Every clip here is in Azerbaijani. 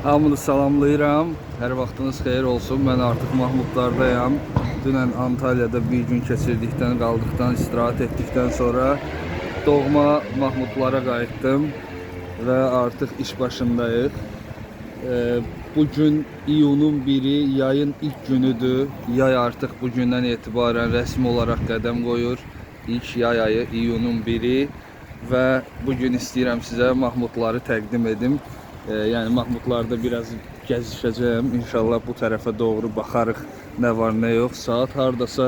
Hamını salamlayıram. Hər vaxtınız xeyir olsun. Mən artıq Mahmudlardayam. Dünən Antalya'da bir gün keçirdikdən, qaldıqdan, istirahət etdikdən sonra doğma Mahmudlara qayıtdım və artıq iş başındayıq. Bugün iyunun 1-i, yayın ilk günüdür. Yay artıq bugündən etibarən rəsmi olaraq qədəm qoyur. İlk yay ayı iyunun 1-i və bugün istəyirəm sizə Mahmudları təqdim edim. Yəni Mahmudlarda biraz gəzişəcəm. İnşallah bu tərəfə doğru baxarıq nə var nə yox. Saat hardasa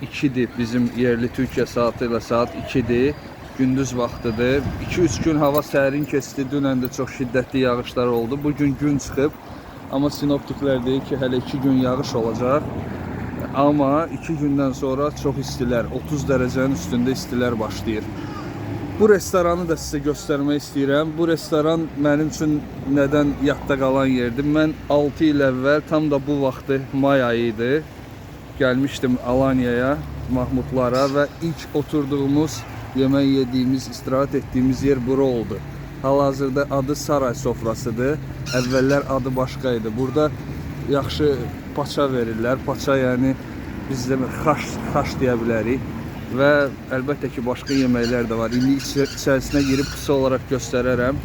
2-dir. Bizim yerli Türkiyə saatı ilə saat 2-dir. Gündüz vaxtıdır. 2-3 gün hava sərin keçdi. Dünən də çox şiddətli yağışlar oldu. Bugün gün çıxıb. Amma sinoptiklər deyir ki, hələ 2 gün yağış olacaq. Amma 2 gündən sonra çox istilər. 30 dərəcənin üstündə istilər başlayır. Bu restoranı da sizə göstərmək istəyirəm. Bu restoran mənim üçün nədən yadda qalan yerdir. Mən 6 il əvvəl, tam da bu vaxtı may ayı idi, gəlmişdim Alanya'ya, Mahmudlara və ilk oturduğumuz, yemək yediyimiz, istirahət etdiyimiz yer bura oldu. Hal-hazırda adı Saray sofrasıdır. Əvvəllər adı başqa idi. Burada yaxşı paça verirlər. Paça yəni bizdə xaş deyə bilərik. Və əlbəttə ki, başqa yeməklər də var. İndi içərisinə girib qısa olaraq göstərərəm.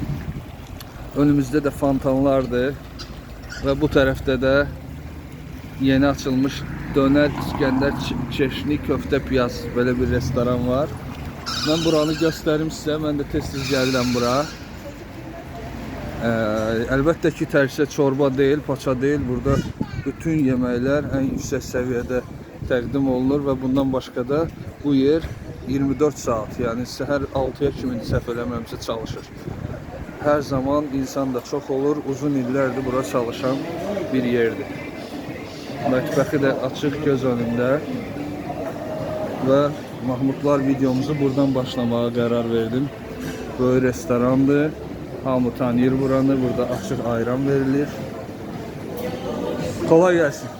Önümüzdə də fontanlardır. Və bu tərəfdə də yeni açılmış dönər, İskəndər, çeşni, köftə, piyaz belə bir restoran var. Mən buranı göstərim sizə. Mən də tez-tez gəlirəm bura. Əlbəttə ki, tərsə çorba deyil, paça deyil. Burada bütün yeməklər ən yüksək səviyyədə təqdim olunur və bundan başqa da bu yer 24 saat, yəni səhər 6-ya kimi səhv eləmirəmsə çalışır. Hər zaman insan da çox olur, uzun illərdir bura çalışan bir yerdir. Mətbəxi də açıq göz önündə və Mahmudlar videomuzu buradan başlamağa qərar verdim. Böyük restorandır, hamı tanıyır buranı, burada açıq ayran verilir. Kolay gəlsin.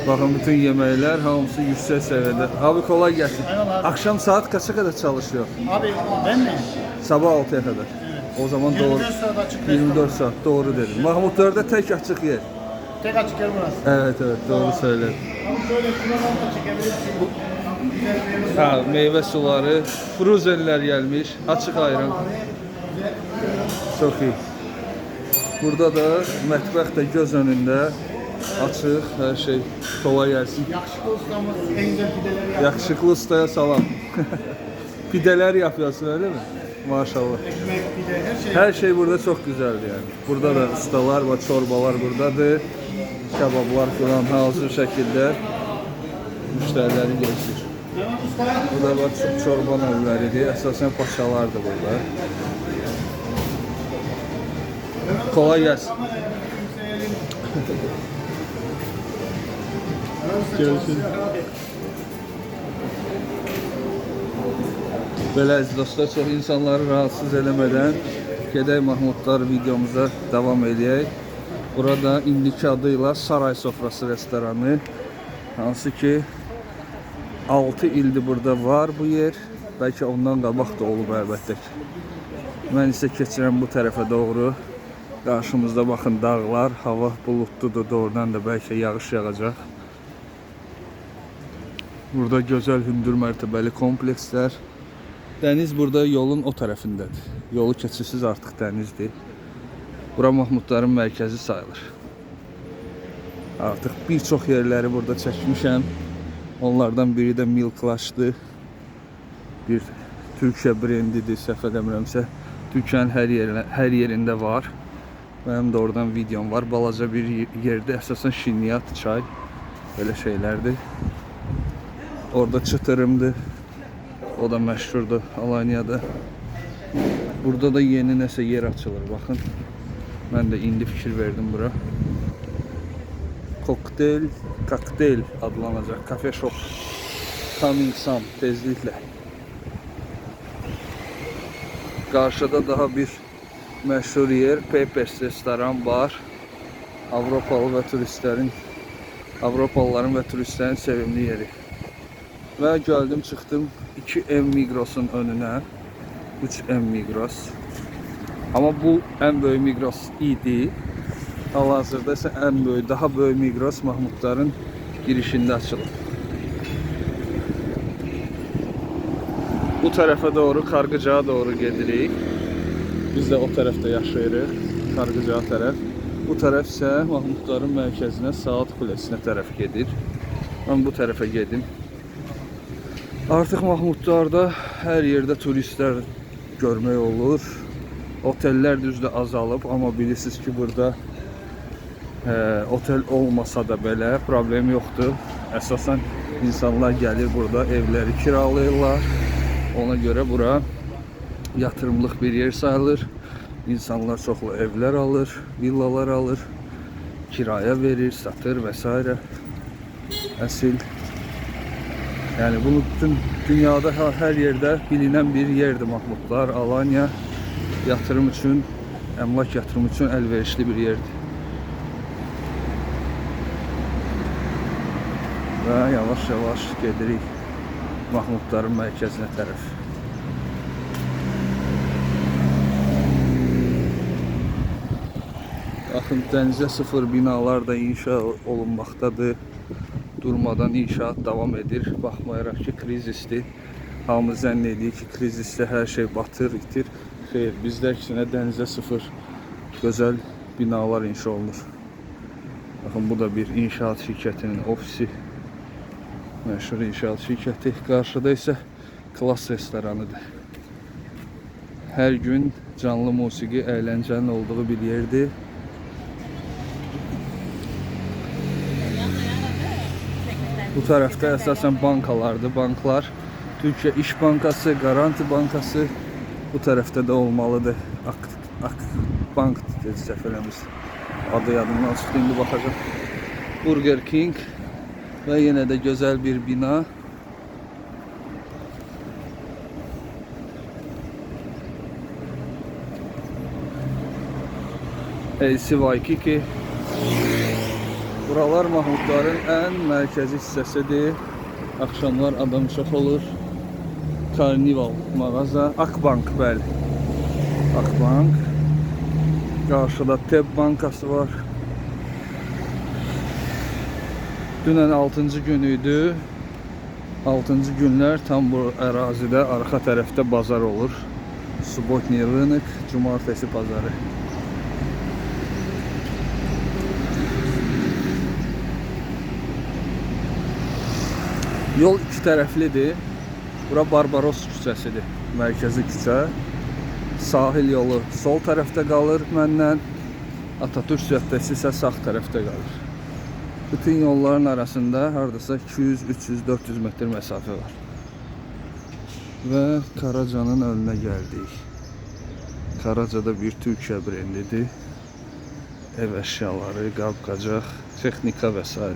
Bakın bütün yemekler hamısı yüksek seviyede. Abi kolay gelsin. Merhaba. Akşam saat kaça kadar çalışıyor? Abi ben mi? Sabah 6'ya kadar. Evet. O zaman 24 doğru. saat açık 24 saat doğru dedim. Mahmudlar'da tek açık yer. Tek açık yer burası. Evet doğru söyledin. Abi böyle şuradan da çekebilirsin. Güzel bir yer. Ha, meyve suları, fruzenler gelmiş, açık ayran. Çok iyi. Burada da mətbəx də göz önündə. Açıq, her şey kolay gelsin. Yakışıklı ustamız en güzel pideleri yapıyor. Yakışıklı ustaya salam. Pideler yapıyorsun öyle mi? Maşallah. Ekmek, pide, her şey. Her şey burada çok güzeldi yani. Burada da ustalar ve çorbalar buradadır. Kebaplar falan hazır şekilde müşterileri gözlür. Burada bak çorba növləridir. Əsasən paçalardır burada. Kolay gelsin. Görüşürüz. Belə əziz dostlar, çox insanları rahatsız eləmədən gedək Mahmudlar videomuza davam edək. Burada indiki adıyla Saray sofrası restoranı. Hansı ki 6 ildir burada var bu yer. Bəlkə ondan qabaq da olub əlbəttə ki. Mən isə keçirəm bu tərəfə doğru. Qarşımızda baxın dağlar, hava bulutludur, doğrudan da bəlkə yağış yağacaq. Burada gözəl hündür mərtəbəli komplekslər. Dəniz burada yolun o tərəfindədir. Yolu keçirsiz artıq dənizdir. Bura Mahmudların mərkəzi sayılır. Artıq bir çox yerləri burada çəkmişəm. Onlardan biri də Milklaşdır. Bir Türkiyə brendidir, səhv eləmirəmsə. Türkiyənin hər yerində var. Mənim də oradan videom var. Balaca bir yerdə, əsasən şinyat, çay, belə şeylərdir. Orada çıtırımdır. O da məşhurdur Alanya'da. Burada da yeni nəsə yer açılır. Baxın. Mən də indi fikir verdim bura. Kokteyl adlanacaq. Cafe shop. Coming soon. Tezliklə. Qarşıda daha bir məşhur yer. Peppers restoran var. Avropalıların və turistlərin sevimli yeri. Və gəldim, çıxdım 2M Migros'un önünə. 3M Migros. Amma bu ən böyük Migros idi. Hal-hazırda isə ən böyük, daha böyük Migros Mahmudların girişində açılıb. Bu tərəfə doğru, Kargıcağa doğru gedirik. Biz də o tərəfdə yaşayırıq, Kargıcağa tərəf. Bu tərəf isə Mahmudların mərkəzinə, Saat Kulesinə tərəf gedir. Mən bu tərəfə gedim. Artıq Mahmudlarda hər yerdə turistlər görmək olur. Otellər düzdür azalıb, amma bilirsiniz ki, burada otel olmasa da belə problem yoxdur. Əsasən insanlar gəlir burada, evləri kiralayırlar. Ona görə bura yatırımlıq bir yer sayılır. İnsanlar çoxlu evlər alır, villalar alır, kiraya verir, satır və s. Əsil. Yəni bunu bütün dünyada hər yerdə bilinən bir yerdir Mahmudlar. Alanya yatırım üçün, əmlak yatırım üçün əlverişli bir yerdir. Və yavaş-yavaş gedirik Mahmudların mərkəzinə tərəf. Baxın, dənizə sıfır binalar da inşa olunmaqdadır. Durmadan inşaat davam edir. Baxmayaraq ki, krizisdir. Hamı zənn edir ki, krizisdə hər şey batır, itir. Xeyr, bizdə əksinə dənizə sıfır gözəl binalar inşa olunur. Baxın, bu da bir inşaat şirkətinin ofisi. Məşhur inşaat şirkəti. Qarşıda isə Klass restoranıdır. Hər gün canlı musiqi, əyləncənin olduğu bir yerdir. Bu tərəfdə əsasən bankalardır. Banklar, Türkiyə İş Bankası, Garanti Bankası bu tərəfdə də olmalıdır. Bank dedi, səhv eləmirəm. Adı yadımdan çıxdı, indi baxacaq. Burger King və yenə də gözəl bir bina. AC Waikiki. Buralar Mahmudların ən mərkəzi hissəsidir. Axşamlar adam çox olur. Karnival mağaza. Akbank, bəli. Akbank. Qarşıda TEB bankası var. Dünən 6-cı gün idi. 6-cı günlər tam bu ərazidə, arxa tərəfdə bazar olur. Subotniy rınıq, cumartesi bazarı. Yol iki tərəflidir. Bura Barbaros küçəsidir, mərkəzi küçə. Sahil yolu sol tərəfdə qalır məndən. Atatürk cəhdəsi isə sağ tərəfdə qalır. Bütün yolların arasında hardasa 200, 300, 400 metr məsafə var. Və Karaca'nın önünə gəldik. Karaca'da bir Türkiyə brendidir. Ev əşyaları, qab-qacaq, texnika və s.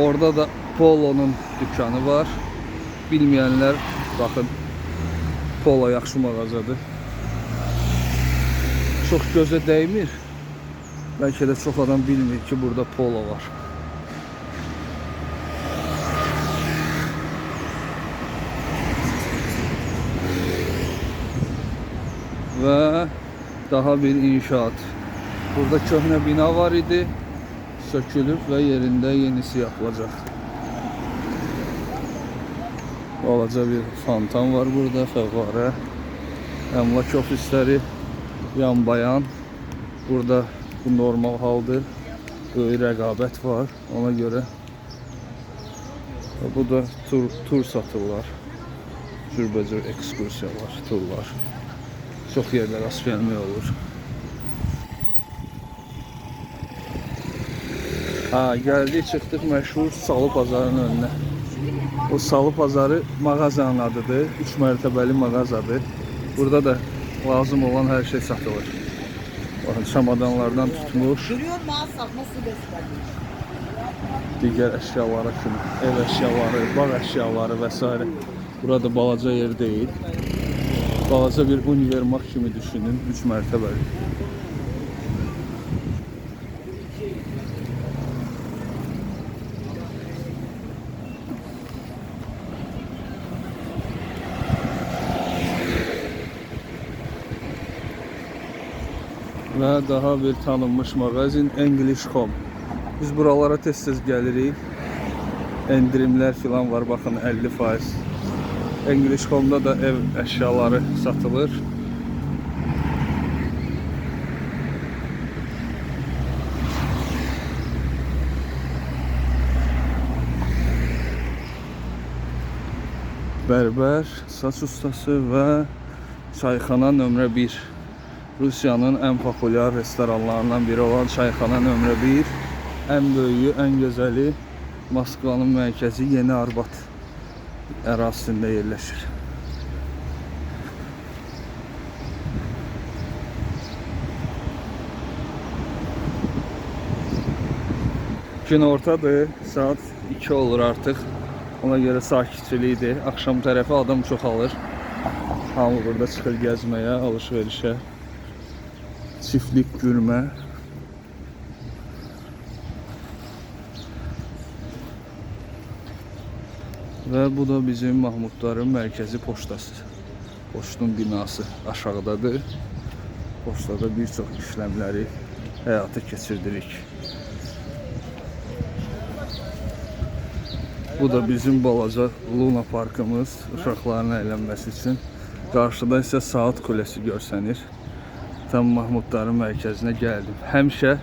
Orada da Polo'nun dükkanı var. Bilməyənlər baxın, Polo yaxşı mağazadır. Çox gözə dəymir. Bəlkə də çox adam bilmir ki, burada Polo var. Və daha bir inşaat. Burada köhnə bina var idi. Sökülüb və yerində yenisi yapılacaq. Balaca bir fontan var burada, fəvvarə. Əmlak ofisləri yan bayan. Burada bu normal haldır. Böyük rəqabət var ona görə. Bu da tur satırlar. Cürbəcür ekskursiyalar, turlar. Çox yerdə rast gəlmək olur. Gəldik, çıxdıq məşhur Salı Bazarının önünə. O Salı Bazarı mağazanın adıdır. 3 mərtəbəli mağazadır. Burada da lazım olan hər şey satılır. Baxın, çamadanlardan tutmuş. Digər əşyalara kimi, ev əşyaları, bağ əşyaları və s. Burada balaca yer deyil. Balaca bir univermaq kimi düşünün, 3 mərtəbəli. və daha bir tanınmış mağazin English Home. Biz buralara tez-tez gəlirik. Endirimlər filan var, baxın 50%. English Home'da da ev əşyaları satılır. Bərbər, saç ustası və çayxana nömrə 1. Rusiyanın ən populyar restoranlarından biri olan çayxana nömrə 1. Ən böyüyü, ən gözəli Moskvanın mərkəzi Yeni Arbat ərazisində yerləşir. Günortadır, saat 2 olur artıq. Ona görə sakitçilikdir. Axşam tərəfi adam çoxalır. Hamı burada çıxır gəzməyə, alış-verişə. Çiftlik, gürmə. Və bu da bizim Mahmudların mərkəzi poçtası. Poçtun binası aşağıdadır. Poçtada bir çox işləmləri həyata keçirdirik. Bu da bizim balaca Luna parkımız, uşaqların əylənməsi üçün. Qarşıda isə Saat Kulesi görsənir. Tam Mahmudların mərkəzinə gəldim. Həmişə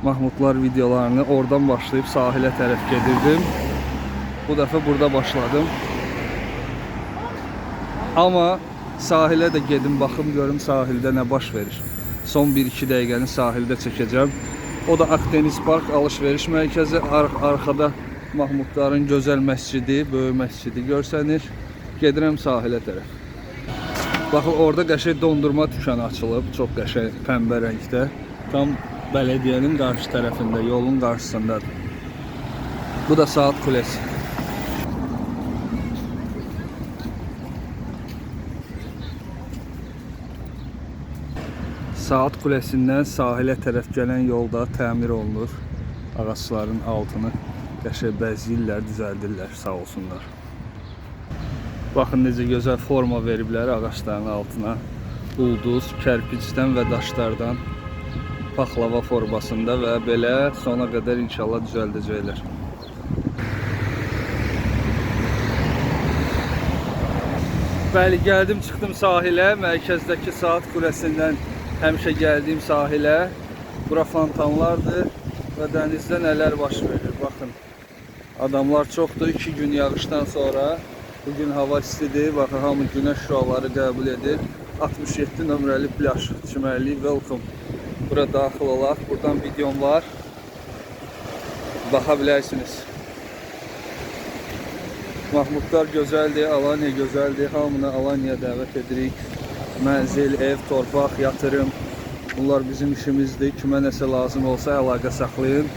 Mahmudlar videolarını oradan başlayıb sahilə tərəf gedirdim. Bu dəfə burada başladım. Amma sahilə də gedim, baxım görüm sahildə nə baş verir. Son 1-2 dəqiqəni sahildə çəkəcəm. O da Akdeniz Park alış-veriş mərkəzi. Arxada Mahmudların gözəl məscidi, böyük məscidi görsənir. Gedirəm sahilə tərəf. Baxın, orada qəşəng dondurma dükanı açılıb, çox qəşəng pəmbə rəngdə. Tam bələdiyyənin qarşı tərəfində, yolun qarşısındadır. Bu da Saat Kulesi. Saat Kulesindən sahilə tərəf gələn yolda təmir olunur. Ağacların altını qəşəng bəzəyirlər, düzəldirlər, sağ olsunlar. Baxın necə gözəl forma veriblər ağacların altına. Ulduz, kərpicdən və daşlardan paxlava formasında və belə sona qədər inşallah düzəldəcəklər. Bəli, gəldim, çıxdım sahilə. Mərkəzdəki Saat Kulesindən həmişə gəldiyim sahilə. Bura fontanlardır və dənizdə nələr baş verir. Baxın, adamlar çoxdur. 2 gün yağışdan sonra bugün hava istidir. Baxın, hamı günəş şüaları qəbul edir. 67 nömrəli pляж, çimərlik, welcome. Bura daxil olaq. Buradan videom var. Baxa bilərsiniz. Mahmudlar gözəldir, Alanya gözəldir. Hamını Alanyaya dəvət edirik. Mənzil, ev, torpaq, yatırım. Bunlar bizim işimizdir. Kimə nəsə lazım olsa əlaqə saxlayın.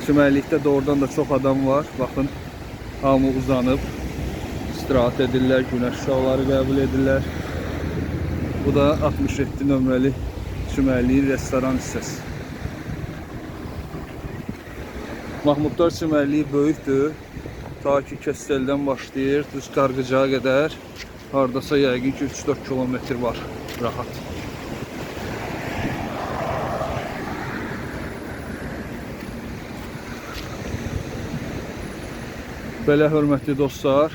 Çimərlikdə doğrudan da çox adam var. Baxın, hamı uzanıb istirahat edirlər, günəş şüaları qəbul edirlər. Bu da 67 nömrəli çimərliyin restoran hissəsi. Mahmudlar çimərliyi böyükdür. Ta ki Kesteldən başlayır, düz Qarqıcağa qədər. Hardasa yəqin ki 3-4 kilometr var, rahat. Belə hörmətli dostlar,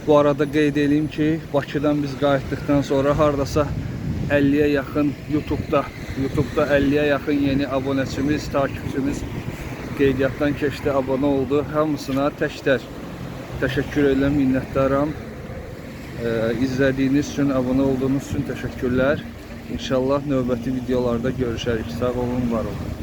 bu arada qeyd edeyim ki, Bakıdan biz qayıtdıqdan sonra hardasa 50'ye yaxın YouTube'da 50'ye yaxın yeni abonəçimiz, takipçimiz qeydiyyatdan keçdi, abunə oldu. Hamısına tək-tək təşəkkür edirəm, minnətdaram. İzlədiyiniz üçün, abunə olduğunuz üçün təşəkkürlər. İnşallah növbəti videolarda görüşərik. Sağ olun, var olun.